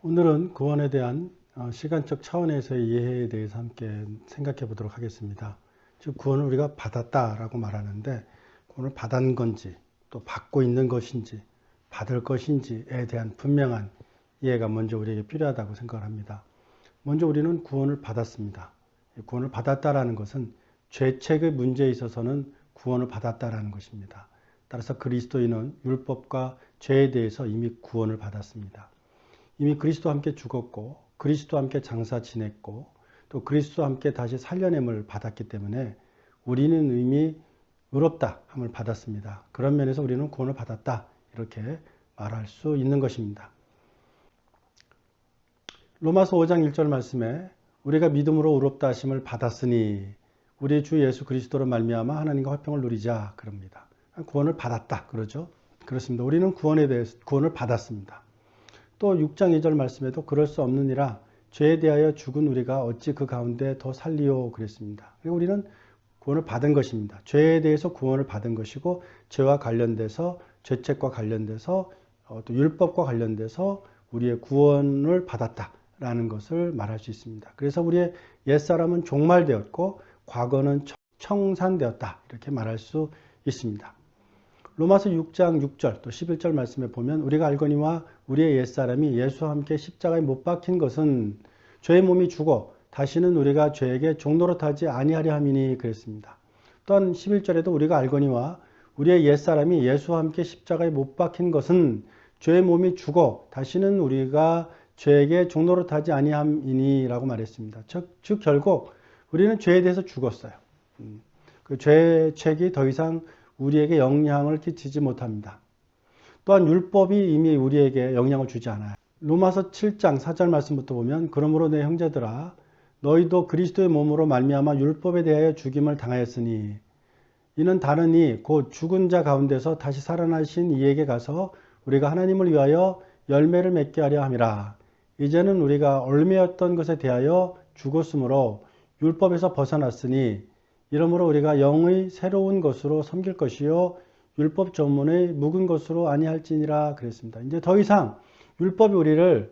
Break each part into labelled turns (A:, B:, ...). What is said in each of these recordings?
A: 오늘은 구원에 대한 시간적 차원에서의 이해에 대해서 함께 생각해 보도록 하겠습니다. 즉 구원을 우리가 받았다라고 말하는데 구원을 받은 건지 또 받고 있는 것인지 받을 것인지에 대한 분명한 이해가 먼저 우리에게 필요하다고 생각을 합니다. 먼저 우리는 구원을 받았습니다. 구원을 받았다라는 것은 죄책의 문제에 있어서는 구원을 받았다라는 것입니다. 따라서 그리스도인은 율법과 죄에 대해서 이미 구원을 받았습니다. 이미 그리스도와 함께 죽었고 그리스도와 함께 장사 지냈고 또 그리스도와 함께 다시 살려냄을 받았기 때문에 우리는 이미 의롭다 함을 받았습니다. 그런 면에서 우리는 구원을 받았다 이렇게 말할 수 있는 것입니다. 로마서 5장 1절 말씀에 우리가 믿음으로 의롭다 하심을 받았으니 우리 주 예수 그리스도로 말미암아 하나님과 화평을 누리자 그럽니다. 구원을 받았다 그러죠. 그렇습니다. 우리는 구원에 대해서 구원을 받았습니다. 또 6장 2절 말씀에도 그럴 수 없느니라 죄에 대하여 죽은 우리가 어찌 그 가운데 더 살리오 그랬습니다. 우리는 구원을 받은 것입니다. 죄에 대해서 구원을 받은 것이고 죄와 관련돼서 죄책과 관련돼서 또 율법과 관련돼서 우리의 구원을 받았다라는 것을 말할 수 있습니다. 그래서 우리의 옛사람은 종말되었고 과거는 청산되었다 이렇게 말할 수 있습니다. 로마서 6장 6절 또 11절 말씀에 보면 우리가 알거니와 우리의 옛사람이 예수와 함께 십자가에 못 박힌 것은 죄의 몸이 죽어 다시는 우리가 죄에게 종노릇하지 아니하려 함이니 그랬습니다. 또한 11절에도 우리가 알거니와 우리의 옛사람이 예수와 함께 십자가에 못 박힌 것은 죄의 몸이 죽어 다시는 우리가 죄에게 종노릇하지 아니함이니 라고 말했습니다. 즉 결국 우리는 죄에 대해서 죽었어요. 그 죄책이 더 이상 우리에게 영향을 끼치지 못합니다. 또한 율법이 이미 우리에게 영향을 주지 않아요. 로마서 7장 4절 말씀부터 보면 그러므로 내 형제들아 너희도 그리스도의 몸으로 말미암아 율법에 대하여 죽임을 당하였으니 이는 다른 이 곧 죽은 자 가운데서 다시 살아나신 이에게 가서 우리가 하나님을 위하여 열매를 맺게 하려 함이라. 이제는 우리가 얽매였던 것에 대하여 죽었으므로 율법에서 벗어났으니 이러므로 우리가 영의 새로운 것으로 섬길 것이요 율법 전문의 묵은 것으로 아니할지니라 그랬습니다. 이제 더 이상 율법이 우리를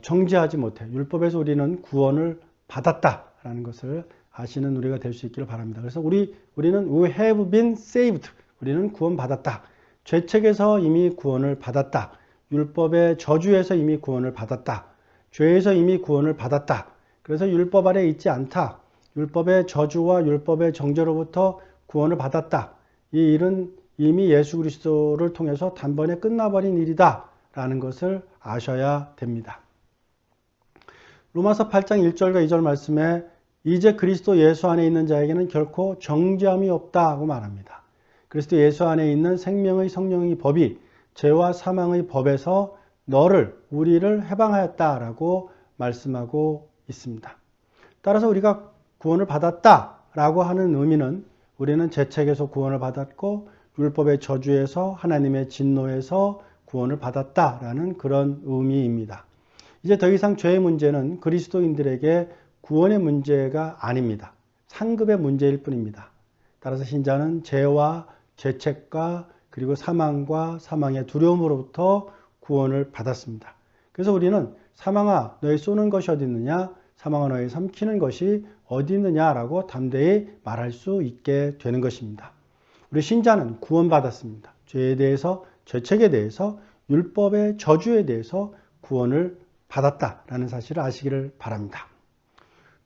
A: 정죄하지 못해. 율법에서 우리는 구원을 받았다라는 것을 아시는 우리가 될 수 있기를 바랍니다. 그래서 우리는 we have been saved. 우리는 구원받았다. 죄책에서 이미 구원을 받았다. 율법의 저주에서 이미 구원을 받았다. 죄에서 이미 구원을 받았다. 그래서 율법 아래 있지 않다. 율법의 저주와 율법의 정죄로부터 구원을 받았다. 이 일은 이미 예수 그리스도를 통해서 단번에 끝나버린 일이다 라는 것을 아셔야 됩니다. 로마서 8장 1절과 2절 말씀에 이제 그리스도 예수 안에 있는 자에게는 결코 정죄함이 없다고 말합니다. 그리스도 예수 안에 있는 생명의 성령의 법이 죄와 사망의 법에서 우리를 해방하였다라고 말씀하고 있습니다. 따라서 우리가 구원을 받았다라고 하는 의미는 우리는 죄책에서 구원을 받았고 율법의 저주에서 하나님의 진노에서 구원을 받았다라는 그런 의미입니다. 이제 더 이상 죄의 문제는 그리스도인들에게 구원의 문제가 아닙니다. 상급의 문제일 뿐입니다. 따라서 신자는 죄와 죄책과 그리고 사망과 사망의 두려움으로부터 구원을 받았습니다. 그래서 우리는 사망아 너희 쏘는 것이 어디 있느냐 사망아 너희 삼키는 것이 어디 있느냐라고 담대히 말할 수 있게 되는 것입니다. 우리 신자는 구원받았습니다. 죄에 대해서 죄책에 대해서 율법의 저주에 대해서 구원을 받았다라는 사실을 아시기를 바랍니다.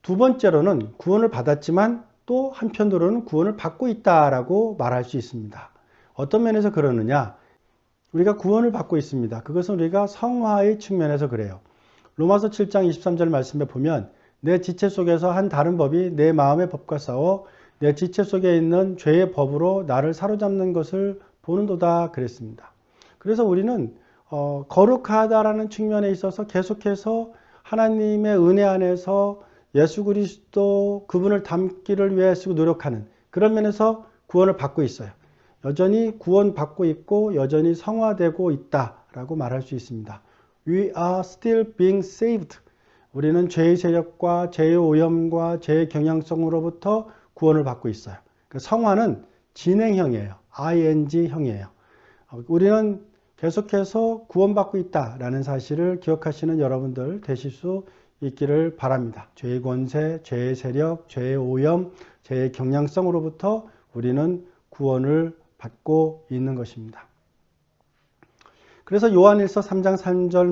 A: 두 번째로는 구원을 받았지만 또 한편으로는 구원을 받고 있다라고 말할 수 있습니다. 어떤 면에서 그러느냐? 우리가 구원을 받고 있습니다. 그것은 우리가 성화의 측면에서 그래요. 로마서 7장 23절 말씀에 보면 내 지체 속에서 한 다른 법이 내 마음의 법과 싸워 내 지체 속에 있는 죄의 법으로 나를 사로잡는 것을 보는도다 그랬습니다. 그래서 우리는 거룩하다라는 측면에 있어서 계속해서 하나님의 은혜 안에서 예수 그리스도 그분을 닮기를 위해 쓰고 노력하는 그런 면에서 구원을 받고 있어요. 여전히 구원받고 있고 여전히 성화되고 있다라고 말할 수 있습니다. We are still being saved. 우리는 죄의 세력과 죄의 오염과 죄의 경향성으로부터 구원을 받고 있어요. 성화는 진행형이에요. ing형이에요. 우리는 계속해서 구원받고 있다라는 사실을 기억하시는 여러분들 되실 수 있기를 바랍니다. 죄의 권세, 죄의 세력, 죄의 오염, 죄의 경향성으로부터 우리는 구원을 받고 있는 것입니다. 그래서 요한일서 3장 3절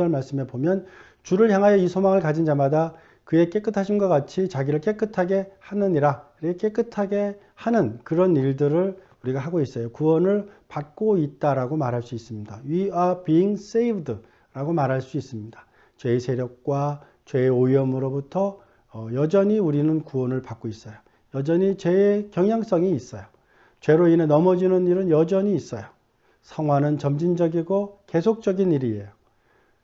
A: 말씀에 보면 주를 향하여 이 소망을 가진 자마다 그의 깨끗하심과 같이 자기를 깨끗하게 하느니라. 깨끗하게 하는 그런 일들을 우리가 하고 있어요. 구원을 받고 있다라고 말할 수 있습니다. We are being saved 라고 말할 수 있습니다. 죄의 세력과 죄의 오염으로부터 여전히 우리는 구원을 받고 있어요. 여전히 죄의 경향성이 있어요. 죄로 인해 넘어지는 일은 여전히 있어요. 성화는 점진적이고 계속적인 일이에요.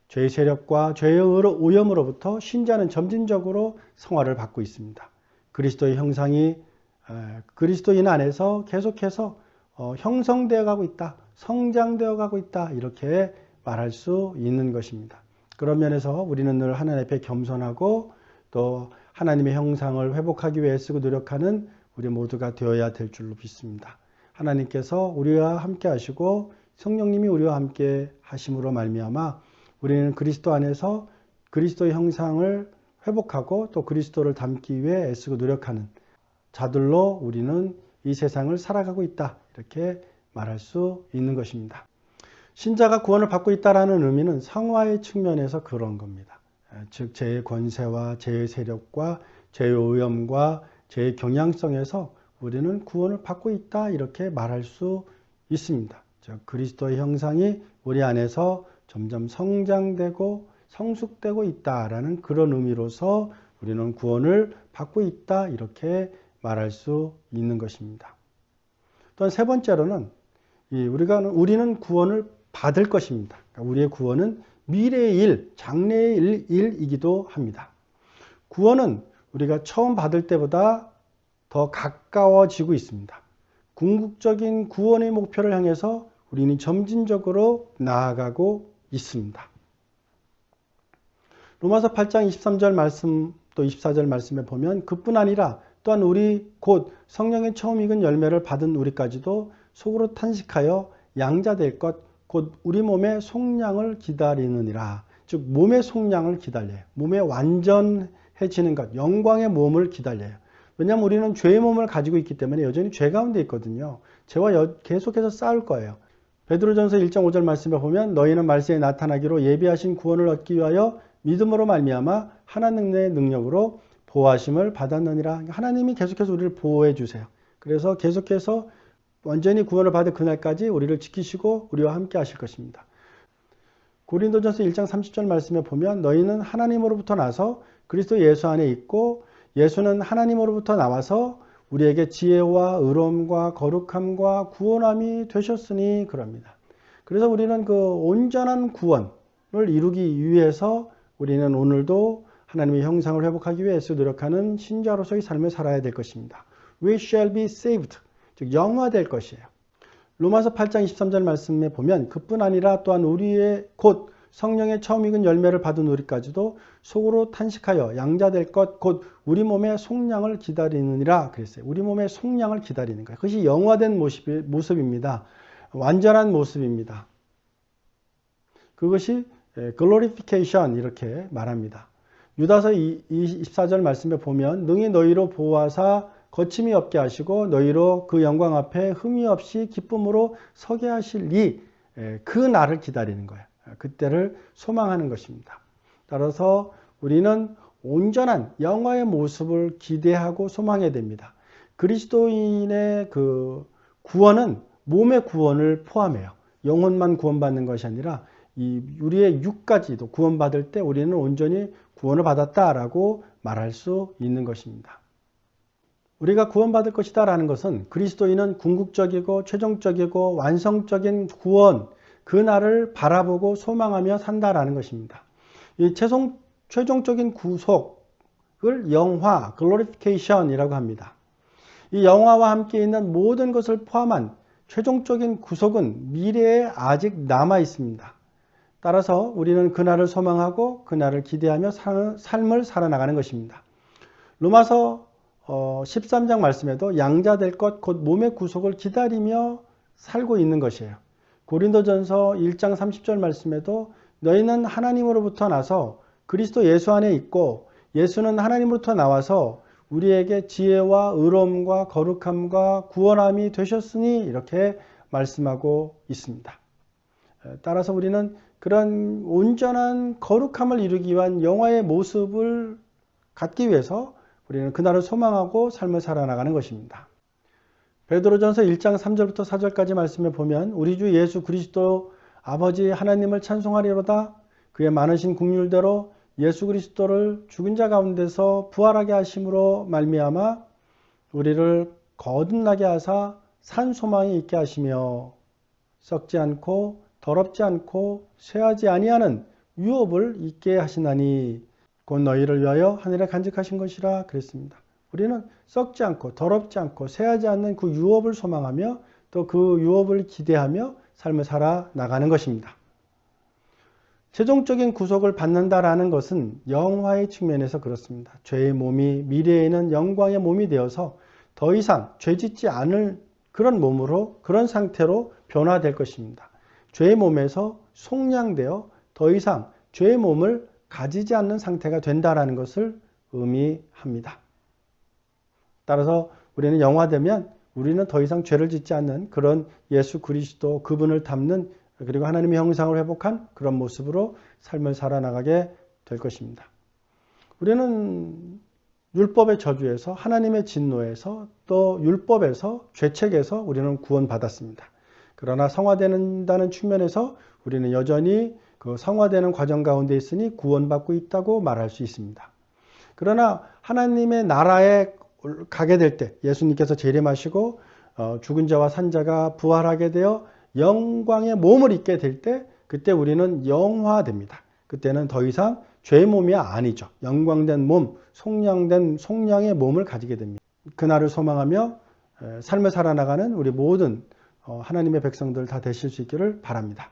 A: 죄의 세력과 죄의 오염으로부터 신자는 점진적으로 성화를 받고 있습니다. 그리스도의 형상이 그리스도인 안에서 계속해서 형성되어 가고 있다, 성장되어 가고 있다, 이렇게 말할 수 있는 것입니다. 그런 면에서 우리는 늘 하나님 앞에 겸손하고 또 하나님의 형상을 회복하기 위해 애쓰고 노력하는 우리 모두가 되어야 될 줄로 믿습니다. 하나님께서 우리와 함께 하시고 성령님이 우리와 함께 하심으로 말미암아 우리는 그리스도 안에서 그리스도의 형상을 회복하고 또 그리스도를 닮기 위해 애쓰고 노력하는 자들로 우리는 이 세상을 살아가고 있다, 이렇게 말할 수 있는 것입니다. 신자가 구원을 받고 있다는 의미는 성화의 측면에서 그런 겁니다. 즉 죄의 권세와 죄의 세력과 죄의 오염과 죄의 경향성에서 우리는 구원을 받고 있다, 이렇게 말할 수 있습니다. 즉 그리스도의 형상이 우리 안에서 점점 성장되고 성숙되고 있다라는 그런 의미로서 우리는 구원을 받고 있다, 이렇게 말할 수 있는 것입니다. 또한 세 번째로는 우리는 구원을 받을 것입니다. 그러니까 우리의 구원은 미래의 일, 장래의 일이기도 합니다. 구원은 우리가 처음 받을 때보다 더 가까워지고 있습니다. 궁극적인 구원의 목표를 향해서 우리는 점진적으로 나아가고 있습니다. 로마서 8장 23절 말씀 또 24절 말씀에 보면 그뿐 아니라 또한 우리 곧 성령의 처음 익은 열매를 받은 우리까지도 속으로 탄식하여 양자될 것 곧 우리 몸의 속량을 기다리느니라. 즉 몸의 속량을 기다려요. 몸의 완전해지는 것, 영광의 몸을 기다려요. 왜냐하면 우리는 죄의 몸을 가지고 있기 때문에 여전히 죄 가운데 있거든요. 죄와 계속해서 싸울 거예요. 베드로전서 1장 5절 말씀에 보면 너희는 말세에 나타나기로 예비하신 구원을 얻기 위하여 믿음으로 말미암아 하나님의 능력으로 보호하심을 받았느니라. 하나님이 계속해서 우리를 보호해 주세요. 그래서 계속해서 완전히 구원을 받을 그날까지 우리를 지키시고 우리와 함께 하실 것입니다. 고린도전서 1장 30절 말씀에 보면 너희는 하나님으로부터 나서 그리스도 예수 안에 있고 예수는 하나님으로부터 나와서 우리에게 지혜와 의로움과 거룩함과 구원함이 되셨으니 그럽니다. 그래서 우리는 그 온전한 구원을 이루기 위해서 우리는 오늘도 하나님의 형상을 회복하기 위해서 노력하는 신자로서의 삶을 살아야 될 것입니다. We shall be saved. 즉 영화될 것이에요. 로마서 8장 23절 말씀에 보면 그뿐 아니라 또한 우리의 곧 성령의 처음 익은 열매를 받은 우리까지도 속으로 탄식하여 양자될 것 곧 우리 몸의 속량을 기다리느니라 그랬어요. 우리 몸의 속량을 기다리는 거예요. 그것이 영화된 모습입니다. 완전한 모습입니다. 그것이 glorification 이렇게 말합니다. 유다서 24절 말씀에 보면 능히 너희로 보호하사 거침이 없게 하시고 너희로 그 영광 앞에 흠이 없이 기쁨으로 서게 하실리 그 날을 기다리는 거예요. 그때를 소망하는 것입니다. 따라서 우리는 온전한 영화의 모습을 기대하고 소망해야 됩니다. 그리스도인의 그 구원은 몸의 구원을 포함해요. 영혼만 구원받는 것이 아니라 우리의 육까지도 구원받을 때 우리는 온전히 구원을 받았다라고 말할 수 있는 것입니다. 우리가 구원받을 것이다 라는 것은 그리스도인은 궁극적이고 최종적이고 완성적인 구원, 그 날을 바라보고 소망하며 산다라는 것입니다. 이 최종적인 구속을 영화, glorification이라고 합니다. 이 영화와 함께 있는 모든 것을 포함한 최종적인 구속은 미래에 아직 남아 있습니다. 따라서 우리는 그날을 소망하고 그날을 기대하며 삶을 살아나가는 것입니다. 로마서 13장 말씀에도 양자될 것 곧 몸의 구속을 기다리며 살고 있는 것이에요. 고린도전서 1장 30절 말씀에도 너희는 하나님으로부터 나서 그리스도 예수 안에 있고 예수는 하나님으로부터 나와서 우리에게 지혜와 의로움과 거룩함과 구원함이 되셨으니 이렇게 말씀하고 있습니다. 따라서 우리는 그런 온전한 거룩함을 이루기 위한 영화의 모습을 갖기 위해서 우리는 그날을 소망하고 삶을 살아나가는 것입니다. 베드로전서 1장 3절부터 4절까지 말씀에 보면 우리 주 예수 그리스도 아버지 하나님을 찬송하리로다. 그의 많으신 긍휼대로 예수 그리스도를 죽은 자 가운데서 부활하게 하심으로 말미암아 우리를 거듭나게 하사 산 소망이 있게 하시며 썩지 않고 더럽지 않고 쇠하지 아니하는 유업을 있게 하시나니 곧 너희를 위하여 하늘에 간직하신 것이라 그랬습니다. 우리는 썩지 않고 더럽지 않고 쇠하지 않는 그 유업을 소망하며 또 그 유업을 기대하며 삶을 살아나가는 것입니다. 최종적인 구속을 받는다라는 것은 영화의 측면에서 그렇습니다. 죄의 몸이 미래에는 영광의 몸이 되어서 더 이상 죄짓지 않을 그런 몸으로 그런 상태로 변화될 것입니다. 죄의 몸에서 속량되어 더 이상 죄의 몸을 가지지 않는 상태가 된다라는 것을 의미합니다. 따라서 우리는 영화되면 우리는 더 이상 죄를 짓지 않는 그런 예수 그리스도 그분을 닮는 그리고 하나님의 형상을 회복한 그런 모습으로 삶을 살아나가게 될 것입니다. 우리는 율법의 저주에서 하나님의 진노에서 또 율법에서 죄책에서 우리는 구원받았습니다. 그러나 성화된다는 측면에서 우리는 여전히 그 성화되는 과정 가운데 있으니 구원받고 있다고 말할 수 있습니다. 그러나 하나님의 나라에 가게 될 때 예수님께서 재림하시고 죽은 자와 산 자가 부활하게 되어 영광의 몸을 입게 될 때 그때 우리는 영화됩니다. 그때는 더 이상 죄의 몸이 아니죠. 영광된 몸, 속량의 몸을 가지게 됩니다. 그날을 소망하며 삶을 살아나가는 우리 모든 하나님의 백성들 다 되실 수 있기를 바랍니다.